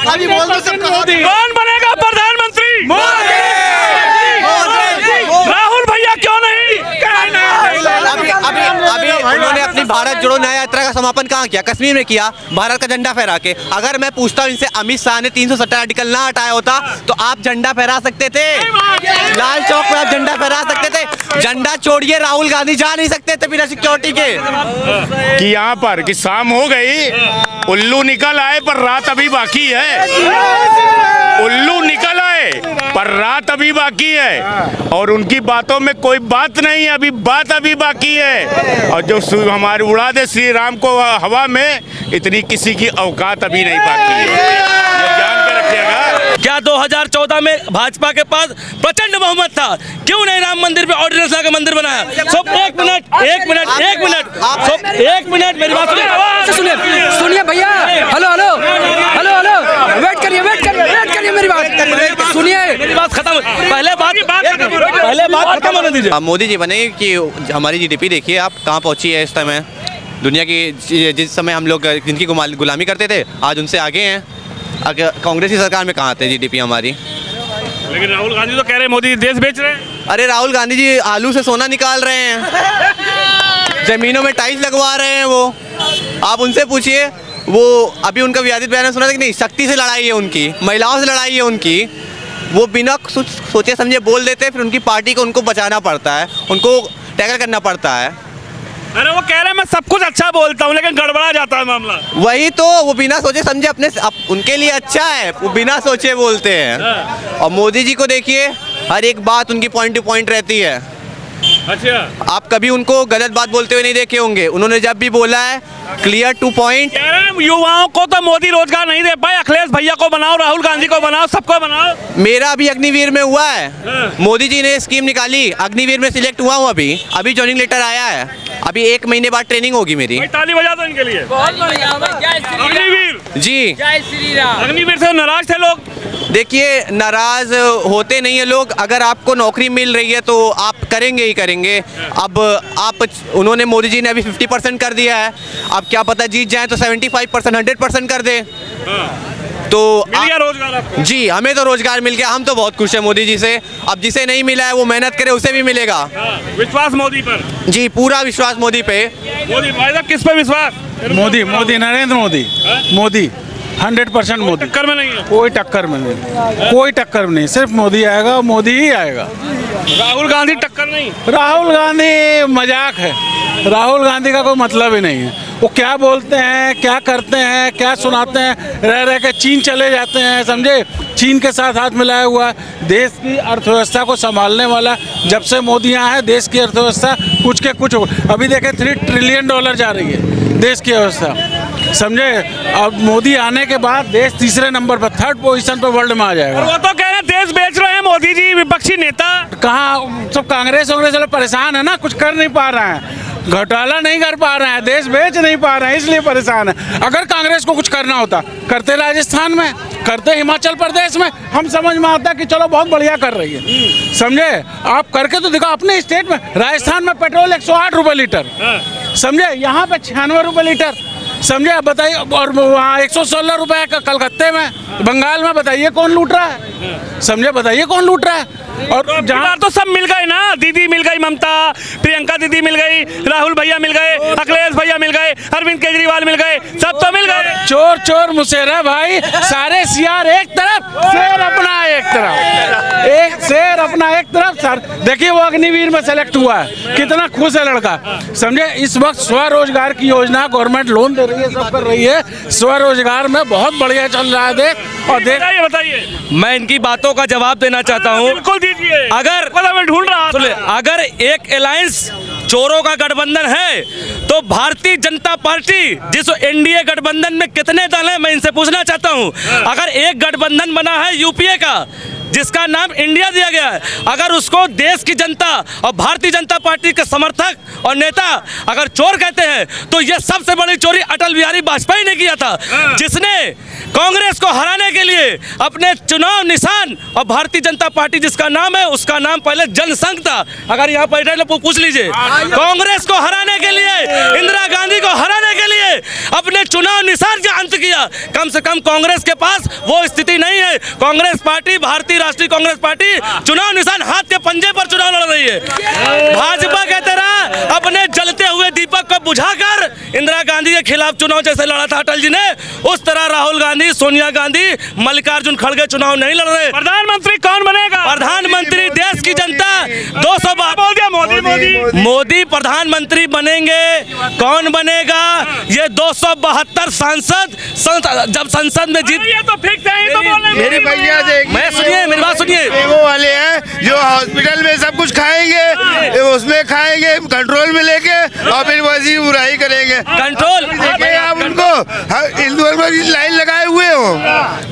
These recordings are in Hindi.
अभी बोल दो सबका। कौन बनेगा प्रधानमंत्री? राहुल भैया क्यों नहीं? अभी उन्होंने अपनी भारत जोड़ो न्याय यात्रा का समापन कहाँ किया? कश्मीर में किया, भारत का झंडा फहरा के। अगर मैं पूछता हूँ इनसे, अमित शाह ने 370 आर्टिकल ना हटाया होता तो आप झंडा फहरा सकते थे, लाल चौक पे आप झंडा फहरा सकते थे। झंडा छोड़िए, राहुल गांधी जा नहीं सकते थे बिना सिक्योरिटी के। कि यहाँ पर कि शाम हो गई, उल्लू निकल आए पर रात अभी बाकी है। उल्लू निकल आए पर रात अभी बाकी है, और उनकी बातों में कोई बात नहीं, अभी बात अभी बाकी है। और जो हमारे उड़ा दे श्री राम को हवा में, इतनी किसी की औकात अभी नहीं बाकी है, ये जान के रखिएगा। क्या 2014 में भाजपा के पास प्रचंड बहुमत था? क्यों नहीं राम मंदिर पे ऑर्डिनेंस लाकर मंदिर बनाया? सब एक मिनट मेरी बात सुनिए भैया। हेलो वेट करिए मेरी बात सुनिए। मेरी बात खत्म, पहले बात खत्म होने दीजिए। मोदी जी बने कि हमारी जीडीपी देखिए आप कहाँ पहुँची है इस समय। दुनिया की जिस समय हम लोग जिनकी गुलामी करते थे, आज उनसे आगे हैं। अगर कांग्रेस की सरकार में कहाँ थे जीडीपी हमारी? लेकिन राहुल गांधी तो कह रहे हैं मोदी देश बेच रहे हैं। अरे राहुल गांधी जी आलू से सोना निकाल रहे हैं, जमीनों में टाइल्स लगवा रहे हैं वो। आप उनसे पूछिए, वो अभी उनका विवादित बयान सुना था कि नहीं, शक्ति से लड़ाई है उनकी, महिलाओं से लड़ाई है उनकी। वो बिना सोचे समझे बोल देते हैं, फिर उनकी पार्टी को उनको बचाना पड़ता है, उनको टैकल करना पड़ता है। अरे वो कह रहे हैं मैं सब कुछ अच्छा बोलता हूँ लेकिन गड़बड़ा जाता है मामला। वही तो, वो बिना सोचे समझे उनके लिए अच्छा है, वो बिना सोचे बोलते हैं। और मोदी जी को देखिए, हर एक बात उनकी पॉइंट टू पॉइंट रहती है। अच्छा, आप कभी उनको गलत बात बोलते हुए नहीं देखे होंगे। उन्होंने जब भी बोला है क्लियर टू पॉइंट। युवाओं को तो मोदी रोजगार नहीं दे पाए, अखिलेश भैया को बनाओ, राहुल गांधी को बनाओ, सबको बनाओ। मेरा अभी अग्निवीर में हुआ है, मोदी जी ने स्कीम निकाली, अग्निवीर में सिलेक्ट हुआ हूँ। अभी ज्वाइनिंग लेटर आया है, अभी 1 महीने बाद ट्रेनिंग होगी मेरी। ताली बजा दो इनके लिए। अग्निवीर जी, जय श्री राम। अग्निवीर से नाराज थे लोग। देखिए नाराज होते नहीं है लोग, अगर आपको नौकरी मिल रही है तो आप करेंगे ही करेंगे। अब उन्होंने मोदी जी ने अभी 50% कर दिया है, अब क्या पता जीत जाए तो 75% 100% कर दे। तो मिल गया रोजगार आपको? जी, हमें तो रोजगार मिल गया, हम तो बहुत खुश हैं मोदी जी से। अब जिसे नहीं मिला है वो मेहनत करे, उसे भी मिलेगा। विश्वास मोदी पर? जी, पूरा विश्वास मोदी पे। मोदी भाई साहब किस पे विश्वास? मोदी नरेंद्र मोदी 100% मोदी। टक्कर में नहीं है? कोई टक्कर में नहीं, कोई टक्कर में नहीं, सिर्फ मोदी आएगा, मोदी ही आएगा। राहुल गांधी टक्कर नहीं? राहुल गांधी मजाक है, राहुल गांधी का कोई मतलब ही नहीं है। वो क्या बोलते हैं, क्या करते हैं, क्या सुनाते हैं, रह के चीन चले जाते हैं, समझे। चीन के साथ हाथ मिलाया हुआ है। देश की अर्थव्यवस्था को संभालने वाला जब से मोदी यहाँ है, देश की अर्थव्यवस्था कुछ के कुछ। अभी देखें $3 ट्रिलियन जा रही है देश की अवस्था, समझे। अब मोदी आने के बाद देश तीसरे नंबर पर, 3rd पोजीशन पर वर्ल्ड में आ जाएगा। वो तो कह रहे हैं देश बेच रहे हैं मोदी जी, विपक्षी नेता। कहाँ, सब कांग्रेस वाले परेशान है ना, कुछ कर नहीं पा रहे हैं, घोटाला नहीं कर पा रहे हैं, देश बेच नहीं पा रहे हैं, इसलिए परेशान है। अगर कांग्रेस को कुछ करना होता, करते राजस्थान में, करते हिमाचल प्रदेश में, हम समझ में आता कि चलो बहुत बढ़िया कर रही है, समझे। आप करके तो दिखाओ अपने स्टेट में। राजस्थान में पेट्रोल 108 रुपये लीटर, समझे, यहाँ पे 96 रुपये लीटर, समझे। बताइए, और वहाँ 116 रुपये का कलकत्ते में, बंगाल में, बताइए कौन लूट रहा है, समझे, बताइए कौन लूट रहा है। और जहाँ तो सब मिल गए ना, दीदी मिल गई, ममता, प्रियंका दीदी मिल गई, राहुल भैया मिल गए, अखिलेश भैया मिल गए, अरविंद केजरीवाल मिल गए, सब तो मिल गए। चोर चोर मुसेरा भाई, सारे सियार एक तरफ, शेर अपना एक तरफ, एक शेर अपना एक तरफ। सर देखिए वो अग्निवीर में सेलेक्ट हुआ है, कितना खुश है लड़का, समझे। इस वक्त स्वरोजगार की योजना गवर्नमेंट लोन दे रही है, सब कर रही है, स्वरोजगार में बहुत बढ़िया चल रहा है देश। और बताइए, मैं इनकी बातों का जवाब देना चाहता हूँ। बिल्कुल दीजिए। अगर मैं ढूंढ रहा था, अगर एक अलायंस चोरों का गठबंधन है तो भारतीय जनता पार्टी, जिस एनडीए गठबंधन में कितने दल हैं, मैं इनसे पूछना चाहता हूं। अगर एक गठबंधन बना है यूपीए का, जिसका नाम इंडिया दिया गया है, अगर उसको देश की जनता और भारतीय जनता पार्टी के समर्थक और नेता अगर चोर कहते हैं, तो यह सबसे बड़ी चोरी अटल बिहारी वाजपेयी ने किया था, जिसने कांग्रेस को हराने के लिए अपने चुनाव निशान, और भारतीय जनता पार्टी जिसका नाम है, उसका नाम पहले जनसंघ था। अगर यहाँ बैठे पूछ लीजिए, कांग्रेस को हराने के लिए, इंदिरा गांधी को हराने के लिए अपने चुनाव निशान का अंत किया। कम से कम कांग्रेस के पास वो स्थिति नहीं है। कांग्रेस पार्टी, भारतीय राष्ट्रीय कांग्रेस पार्टी चुनाव निशान हाथ के पंजे पर चुनाव लड़ रही है। भाजपा के तरह अपने जलते हुए दीपक को बुझाकर इंदिरा गांधी के खिलाफ चुनाव जैसे लड़ा था अटल जी ने, उस तरह राहुल गांधी, सोनिया गांधी, मल्लिकार्जुन खड़गे चुनाव नहीं लड़ रहे। प्रधानमंत्री कौन बनेगा? प्रधानमंत्री देश की जनता 200 बोल दिया मोदी प्रधानमंत्री बनेंगे। कौन बनेगा? ये 272 सांसद जब संसद में जीत, ये तो फिक्स है, ये तो बोलने मेरे भैया मैं सुनिए, मेरी बात सुनिए। वो वाले हैं जो हॉस्पिटल में सब कुछ खाएंगे, उसमें खाएंगे कंट्रोल में लेके और फिर वैसी बुराई करेंगे। कंट्रोल देखिए आप उनको हिंदुओं में लाइन लगाए हुए हो,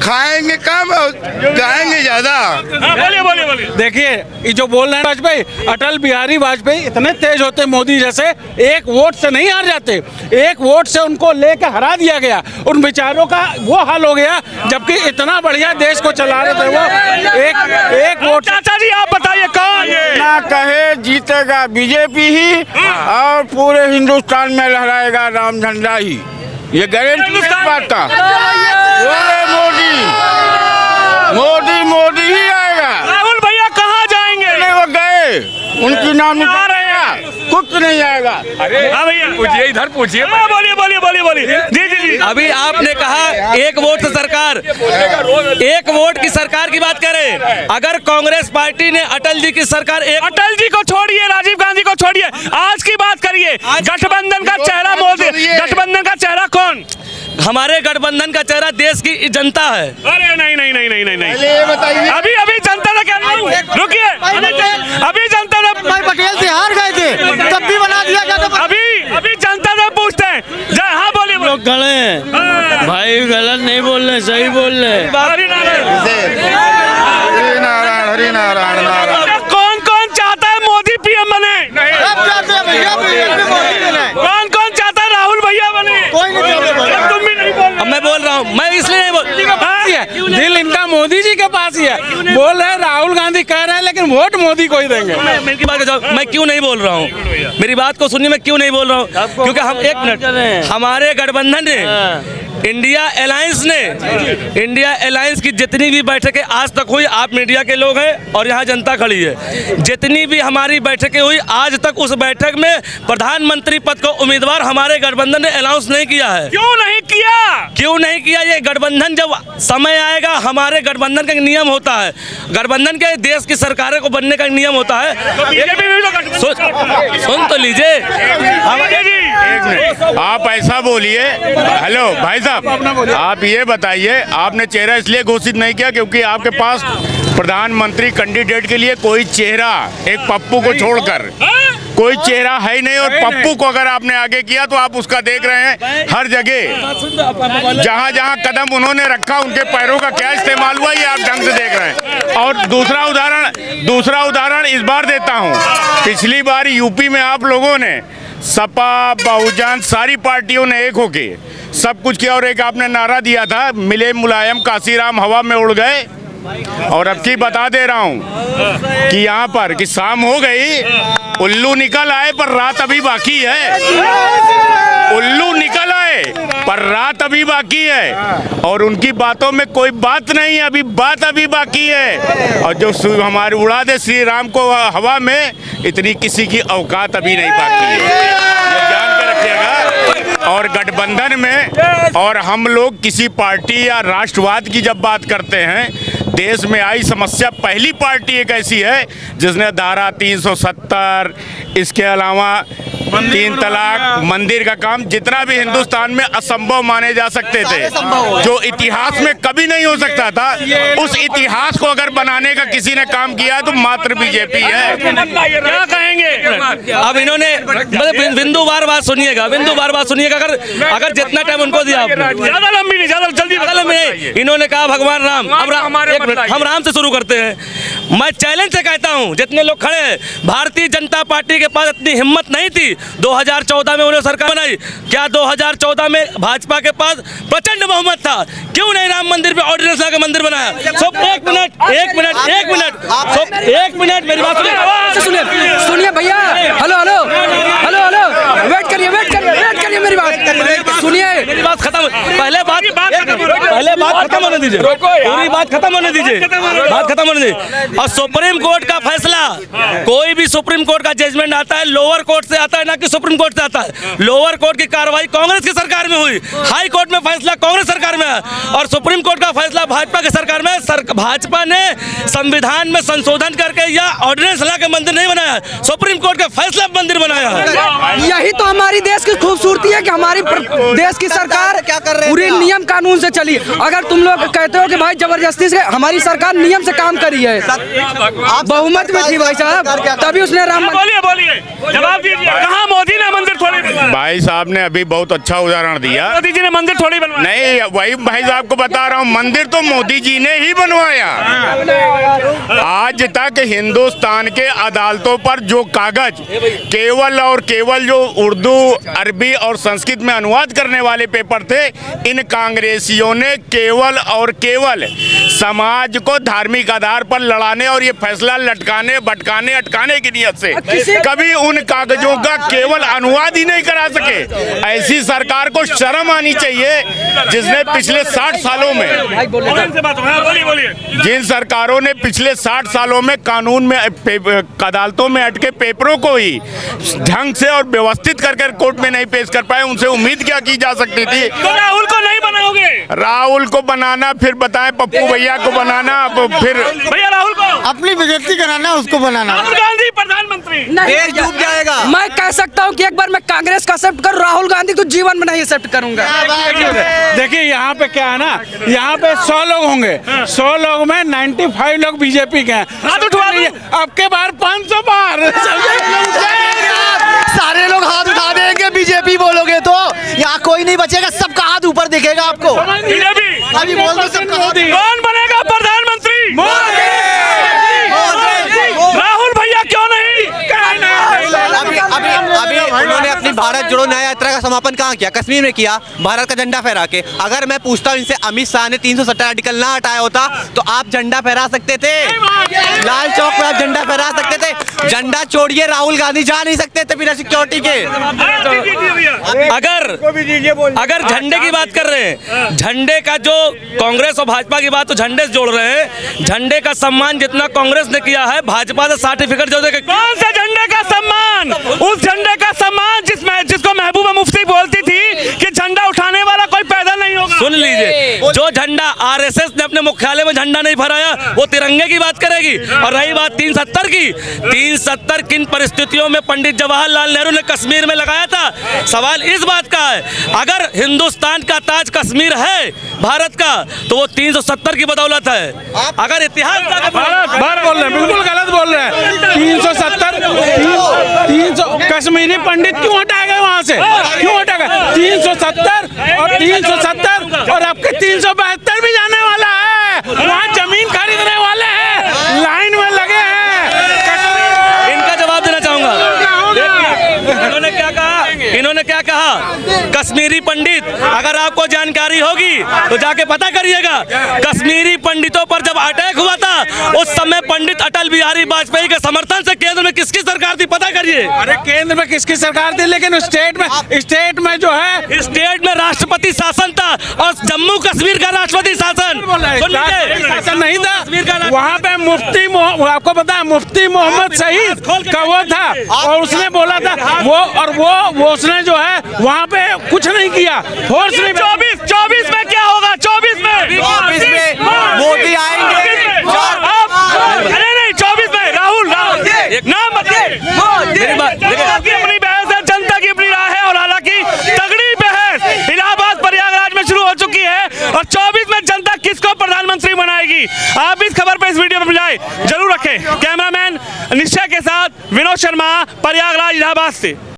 खाएंगे कम और गाएंगे ज्यादा। बोलिए। देखिए ये जो बोल रहे हैं वाजपेयी, अटल बिहारी वाजपेयी इतने तेज होते मोदी जैसे, एक वोट से नहीं हार जाते, एक वोट से उनको लेके हरा दिया गया। उन बेचारों का वो हाल हो गया, जबकि इतना बढ़िया देश को चला रहे थे वो, एक वोट। चाचा जी आप बताइए कौन? ना कहे जीतेगा बीजेपी ही और पूरे हिंदुस्तान में लहराएगा राम झंडा ही, ये गारंटी नहीं पाता। मोदी ही आएगा। राहुल भैया कहाँ जाएंगे? नहीं वो गए, उनकी नाम आ रहे हैं, कुछ नहीं आएगा। हाँ भैया पूछिए, इधर पूछिए। बोलिए। जी। अभी आपने कहा एक वोट से सरकार, एक वोट की सरकार की बात करें। अगर कांग्रेस पार्टी ने अटल जी की सरकार, अटल जी को छोड़िए, राजीव गांधी को छोड़िए, आज की बात करिए। गठबंधन का चेहरा मोदी, गठबंधन का चेहरा कौन? हमारे गठबंधन का चेहरा देश की जनता है। अरे नहीं। बताइए अभी जनता ने क्या, रुकिए, अभी जनता ने, पटेल से हार गए थे तब भी बना दिया गया था। अभी जनता से पूछते हैं। हाँ बोलिए। लोग खड़े हैं भाई, गलत नहीं बोल रहे, सही बोल रहे। हरिनारायण। कौन चाहता है मोदी पीएम बने? कौन चाहता है राहुल भैया बने? तुम भी नहीं बोल। अब मैं बोल रहा हूँ, मैं इसलिए नहीं बोल, दिल इनका मोदी जी के पास ही है। बोल रहे हैं राहुल गांधी कह रहे हैं, लेकिन वोट मोदी को ही देंगे। मेरी बात का जवाब, मैं क्यों नहीं बोल रहा हूँ, मेरी बात को सुनिए, मैं क्यों नहीं बोल रहा हूँ, क्योंकि हम, एक मिनट, हमारे गठबंधन ने, इंडिया अलायंस की जितनी भी बैठकें आज तक हुई, आप मीडिया के लोग हैं और यहाँ जनता खड़ी है, जितनी भी हमारी बैठकें हुई आज तक उस बैठक में प्रधानमंत्री पद को उम्मीदवार हमारे गठबंधन ने अनाउंस नहीं किया है। क्यों नहीं किया? ये गठबंधन जब समय आएगा, हमारे गठबंधन का एक नियम होता है, गठबंधन के देश की सरकारें को बनने का एक नियम होता है। सुन तो लीजिए, आप ऐसा बोलिए। हेलो भाई साहब, आप ये बताइए, आपने चेहरा इसलिए घोषित नहीं किया क्योंकि आपके पास प्रधानमंत्री कैंडिडेट के लिए कोई चेहरा, एक पप्पू को छोड़कर कोई चेहरा है ही नहीं। और पप्पू को अगर आपने आगे किया तो आप उसका देख रहे हैं हर जगह, जहां कदम उन्होंने रखा उनके पैरों का क्या इस्तेमाल हुआ, ये आप ढंग से देख रहे हैं। और दूसरा उदाहरण इस बार देता हूं। पिछली बार यूपी में आप लोगों ने, सपा, बहुजन, सारी पार्टियों ने एक होके सब कुछ किया और एक आपने नारा दिया था, मिले मुलायम काशीराम हवा में उड़ गए। और अब की बता दे रहा हूं कि यहाँ पर कि शाम हो गई, उल्लू निकल आए पर रात अभी बाकी है। उल्लू निकल आए पर रात अभी बाकी है और उनकी बातों में कोई बात नहीं, अभी बात अभी बाकी है। और जो हमारे उड़ा दे श्री राम को हवा में, इतनी किसी की औकात अभी नहीं बाकी है, ये जान के रखिएगा। और गठबंधन में और हम लोग किसी पार्टी या राष्ट्रवाद की जब बात करते हैं, देश में आई समस्या, पहली पार्टी एक ऐसी है जिसने धारा 370, इसके अलावा 3 तलाक, मंदिर का काम, जितना भी हिंदुस्तान में असंभव माने जा सकते थे, जो इतिहास में कभी नहीं हो सकता था, उस इतिहास को अगर बनाने का किसी ने काम किया तो मात्र बीजेपी है। क्या कहेंगे? अब इन्होंने मतलब बिंदुवार बात सुनिएगा, अगर जितना टाइम उनको दिया, ज्यादा लंबी नहीं, ज्यादा जल्दी नहीं, इन्होंने कहा भगवान राम। अब हम राम से शुरू करते हैं। मैं चैलेंज से कहता हूं, जितने लोग खड़े हैं, भारतीय जनता पार्टी के पास इतनी हिम्मत नहीं थी 2014 में उन्होंने सरकार बनाई। क्या 2014 में भाजपा के पास प्रचंड बहुमत था? क्यों नहीं राम मंदिर पे ऑर्डिनेंस लाकर मंदिर बनाया? सब एक मिनट मेरी बात सुनिए भैया। हेलो, वेट करिए मेरी बात सुनिए। मेरी बात खत्म, पहले बात खत्म होने दीजिए, पूरी बात खत्म होने दीजिए, बात खत्म होने दीजिए। और सुप्रीम कोर्ट का फैसला, कोई भी सुप्रीम कोर्ट का जजमेंट आता है लोअर कोर्ट से आता है, ना कि सुप्रीम कोर्ट से आता है। लोअर कोर्ट की कार्रवाई कांग्रेस की सरकार में हुई, हाई कोर्ट में फैसला कांग्रेस सरकार में है, और सुप्रीम कोर्ट का फैसला भाजपा की सरकार में। भाजपा ने संविधान में संशोधन करके या ऑर्डिनेंस ला के मंदिर नहीं बनाया, सुप्रीम कोर्ट का फैसला मंदिर बनाया है। यही तो हमारी देश की खूबसूरती है कि हमारी देश की सरकार क्या कर रहे हैं? पूरी नियम कानून से चली। अगर तुम लोग कहते हो कि भाई जबरदस्ती से, हमारी सरकार नियम से काम करी है, बहुमत में थी भाई साहब, तभी उसने राम बोलिए जवाब दीजिए, कहाँ मोदी ने मंदिर थोड़ी बनवाया? भाई साहब ने अभी बहुत अच्छा उदाहरण दिया। मोदी जी ने मंदिर थोड़ी बनवाया? नहीं, वही भाई साहब को बता रहा हूँ, मंदिर तो मोदी जी ने ही बनवाया। आज तक हिंदुस्तान के अदालतों पर जो कागज केवल और केवल जो उर्दू, अरबी और संस्कृत में अनुवाद करने वाले पेपर थे, इन कांग्रेसियों ने केवल और केवल समाज को धार्मिक आधार पर लड़ाने और ये फैसला लटकाने, भटकाने, अटकाने की नियत से कभी उन कागजों का केवल अनुवाद ही नहीं करा सके। ऐसी सरकार को शर्म आनी चाहिए, जिसने पिछले 60 सालों में, जिन सरकारों ने पिछले 60 सालों में कानून में, अदालतों में अटके पेपरों को ही ढंग से और व्यवस्थित कर कोर्ट में नहीं पेश कर पाए, उनसे उम्मीद क्या की जा सकती थी? तो राहुल को नहीं बनाओगे? राहुल को बनाना, फिर बताएं पप्पू भैया को बनाना, फिर भैया राहुल को अपनी बेइज्जती कराना, उसको बनाना। राहुल गांधी प्रधानमंत्री? देश डूब जाएगा। मैं कह सकता हूँ कि एक बार मैं कांग्रेस का एक्सेप्ट करूँ, राहुल गांधी तो जीवन में नहीं एक्सेप्ट करूंगा। देखिए यहाँ पे क्या है ना, यहाँ पे 100 लोग होंगे, 100 लोग में 95 लोग बीजेपी के हैं। हाथ उठवा दो। अब के बार 500 बार सारे लोग हाथ उठा देंगे, बीजेपी बोलोगे तो यहाँ कोई नहीं बचेगा, सबका हाथ ऊपर दिखेगा आपको। बीजेपी अभी बोल दो सबका हाथ। कौन बनेगा प्रधानमंत्री? राहुल भैया क्यों नहीं? अभी उन्होंने अपनी भारत जोड़ो न्याय यात्रा का समापन कहाँ किया? कश्मीर में किया, भारत का झंडा फहरा के। अगर मैं पूछता हूँ इनसे, अमित शाह ने 370 आर्टिकल ना हटाया होता तो आप झंडा फहरा सकते थे, लाल चौक पे आप झंडा फहरा सकते थे। झंडा छोड़िए, राहुल गांधी जा नहीं सकते थे बिना सिक्योरिटी के। अगर झंडे की बात कर रहे हैं, झंडे का जो कांग्रेस और भाजपा की बात तो झंडे से जोड़ रहे हैं, झंडे का सम्मान जितना कांग्रेस ने किया है, भाजपा से सर्टिफिकेट जो देखे। कौन सा झंडे का सम्मान? उस झंडे का सम्मान जिसको महबूबा मुफ्ती बोलती थी कि झंडा उठाने वाला कोई पैदा नहीं होगा। सुन लीजिए, जो झंडा आरएसएस ने अपने मुख्यालय में झंडा नहीं फहराया, वो तिरंगे की बात करेगी। और रही बात 370 की, 370 किन परिस्थितियों में पंडित जवाहरलाल नेहरू ने कश्मीर में लगाया था? सवाल इस बात का है, अगर हिंदुस्तान का ताज कश्मीर है भारत का, तो वो 370 की बदौलत है। अगर इतिहास बार बोल रहे हैं, बिल्कुल गलत बोल रहे हैं। 370 कश्मीरी पंडित क्यों हटाए गए वहाँ से? क्यों हटा गए? 370 और 370 और आपके 372 भी जाने वाला है। वहाँ जमीन खरीदने वाले हैं, लाइन में लगे हैं। इनका जवाब देना चाहूंगा। इन्होंने क्या कहा? कश्मीरी पंडित, अगर आपको जानकारी होगी तो जाके पता करिएगा। कश्मीरी पंडितों पर जब अटैक हुआ था, उस समय पंडित अटल बिहारी वाजपेयी के समर्थन से केंद्र में किसकी सरकार थी पता करिए। अरे केंद्र में किसकी सरकार थी, लेकिन स्टेट में जो है, स्टेट में राष्ट्रपति शासन था और जम्मू कश्मीर का राष्ट्रपति शासन शासन नहीं था। वहाँ पे मुफ्ती, आपको पता है, मुफ्ती मोहम्मद शहीद का वो था, और उसने बोला था वो उसने जो है वहाँ पे कुछ नहीं किया, फोर्स नहीं। 24 में क्या होगा? 24 में मोदी आएंगे। अरे नहीं, 24 में राहुल नाम की अपनी बहस है, जनता की अपनी राय है, और हालांकि तगड़ी बहस इलाहाबाद प्रयागराज में शुरू हो चुकी है, और 24 में जनता किसको प्रधानमंत्री बनाएगी? आप इस खबर पर, इस वीडियो पर जाए जरूर रखें। कैमरामैन निश्चय के साथ विनोद शर्मा, प्रयागराज इलाहाबाद से।